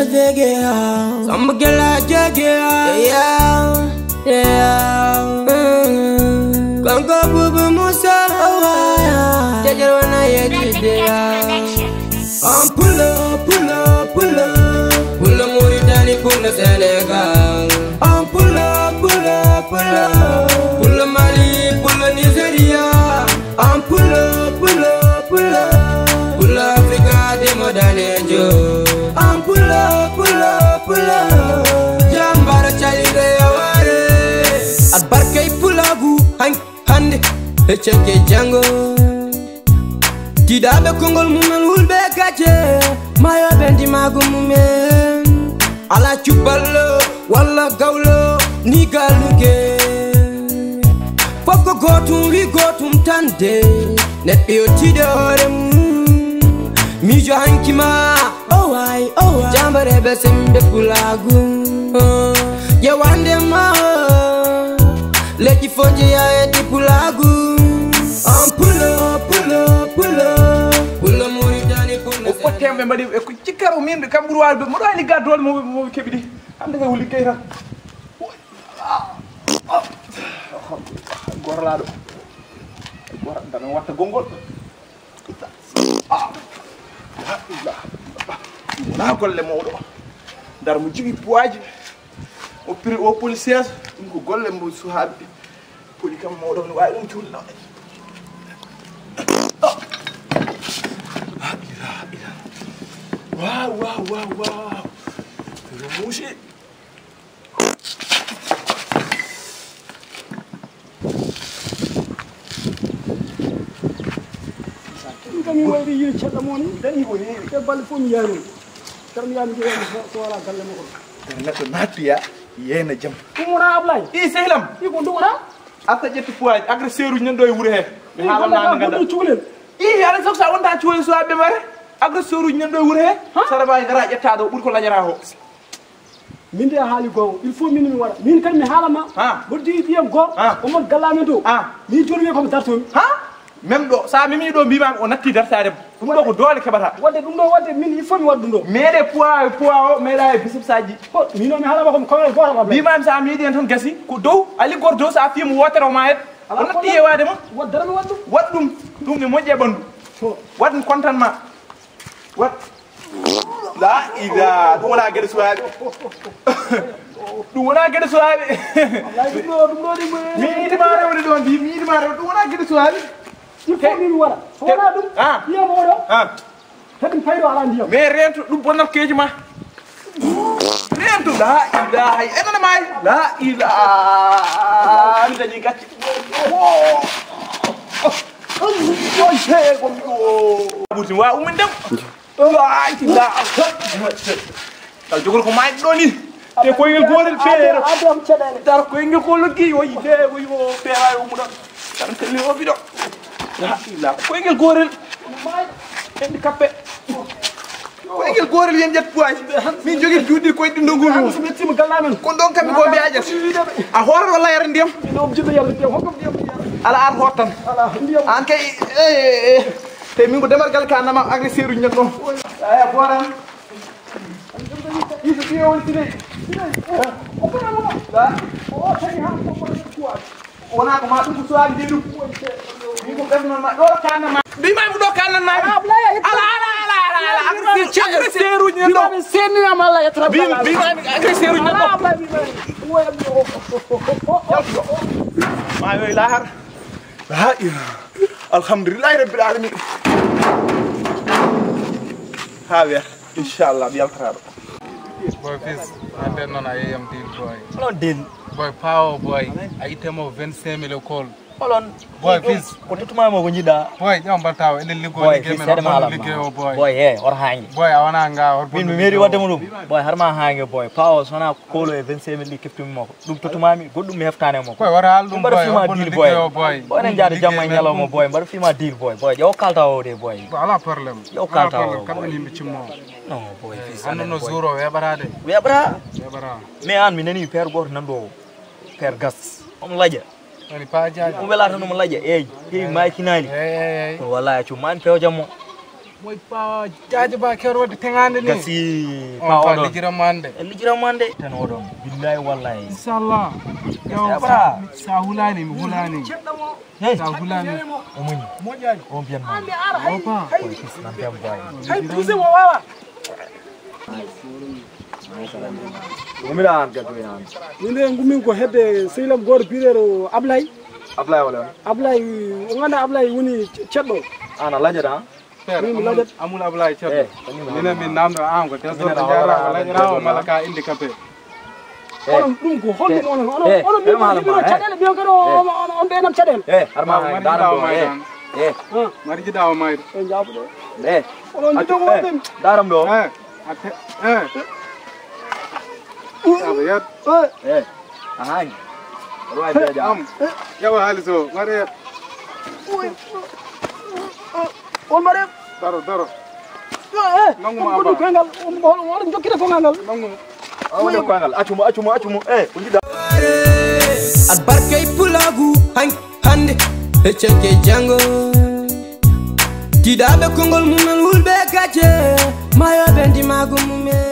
Some girl I judge yeah. Come go boo musa. Jaja wana ya jidea. Pull up. Pull up Mauritania, pull up Senegal. Pull up. Pull up Mali, pull up Nigeria. Pull up. Pull up Africa, de Modanejo. Pull up. Jambara chalide yaware. Abarkai pulagu hande. Echeke jango. Tidabe kongol mumen ulbe kache. Maya bendi magumume. Ala chupalo, wala gaulo, ni galuge. Foko gotum tande. Net yo tide orem. Mijo hankima. Oh I. Jambare besembe pulagu. Ya wande ma. Leki fonje ya eti pulagu. Pull up Mauritania, pull up. What time mbadi e ko cikaro min be kam burwal be mo do ni gadol mo kebidi am daga wuli kayra gorlado gor dana watta gongol na golle mawdo dar mu jigi poaji o pri o policiers dum ko golle mo suhabi poli kam mawdo no way dum tulna Wow. Mushi. Kami wadi yiri chata moni dani ko ni ke bal fo mi yaro tam yam je so wala galle mako na to natiya yena jam umura ablay I sehlam ko ndura aka jetti poaj agresseur ñan doy wure he mi hala na nga da cuulen ala sok sa wonta cuulen so abbe mare agresseur ñan doy wure he sara bay dara jettado bur ko lañara ho min de haali go il faut min mi wada min kan mi halama bo di diyam go o mon gallame do mi jolmi ko darto même do sa mimi do bima o natti dartade dum do ko dole kebata wadde min il faut mi waddu do mede poids o meda bisib saji mi no mi halama ko ko go bima sa mi di en ton gasi ko dow ali gor do sa fi mu wotero ma et o natti e wade ma waddara mi waddu waddum dum ni mojje bandu wadun contentement wat la ida dum wala gede suwabe dum wala gede suwabe wallahi dum do di mi di mare woni don bi mi di mare dum wala gede suwabe il faut mi wala fona dum diam odo tan faydo ala diam mais rento dum bonat keji ma rento la ilaha enana may la ilaha anda ni gatti oh je ko burti wa umin dem la ilaha tal jogol ko may do ni te ko ngel gorel feere adam chedele dar ko ngel ko luggi o yide o yo feera o mudan tan te li o bido la ilaha ko ngel gorel may en kappe ko ngel gorel yen jet poaj min jogi judi ko dindo ngulu mi tim galamen ko don kam ko be ajas a hor wala yar ndiyam no jiddo yalla te hokam ndiyam ala ar hotan ala ndiyam an kay te min ko demal gal kanama agresseur ñu non ay boran yiso ti won tide o ko na la o tay ha ko ko wona ko ma dum so am dindu min ko def non ma do kanama bi may mu do kanama ala agresseur ñu non senni am alla yatra bi may agresseur ñu non ma yoy lahar la alhamdulillah rabbil alamin hawer inshallah bi altrado boy fils ande non ay am deal boy non deal boy power boy ay temo 25000 call olon boy fils ko tutuma mo jida boy jam bartaw eden ligo ligue men ligue o boy boy he or hangi boy awana nga or min mi meri wadde mudum boy harma hangi boy power sona kolo e 25000 li keptum mako dum tutuma mi goddum mi heftane mako boy wara hal dum boy on ligue o boy boy nen jaade jamma nyalo mo boy mbar fima deal boy yo kalta o de boy ala problème yo kalta o kan ni mi ci mo non boy fils ando no zuro webarade webra webara me an mi nani père gor nando père gas on laja ani pa jaaji o welata no mo laja hey mai kinani hey wallahi ci man pew jammo moy pa jaaje ba kero de tengande ni gasi pa o lijira mande tan odon billahi wallahi inshallah yo sa hulani mi hulani sa hulani o muni moƴƴani o biyan ma o pa ko kis nan tam boy hay poussé mo wawa gumira an gado yan min de ngumin ko hedde sehlam goto bireɗo Ablay wala Ablay o ganda Ablay woni ceɗɗo ana lajada père amul ablay cedo mina min namdo am ko teso jara lajara o malaka handicapé onon ɗum ko hollum onon min ɗiɓino caɗele ɓiyo kadi on ɓenam caɗele harma daram do mari jidawo maydo e jabuɗo onon jiɗogo ɗum daram do aba yat ahani roy be jam yawa haliso mare on mare daro nangu ma ba kongal on jokkita kongal nangu o kongal acumo unjida at barkay pulagu hande e ceke jango tidaɓe kongol mumel wulɓe gacce mayo ɓe ndimago mumen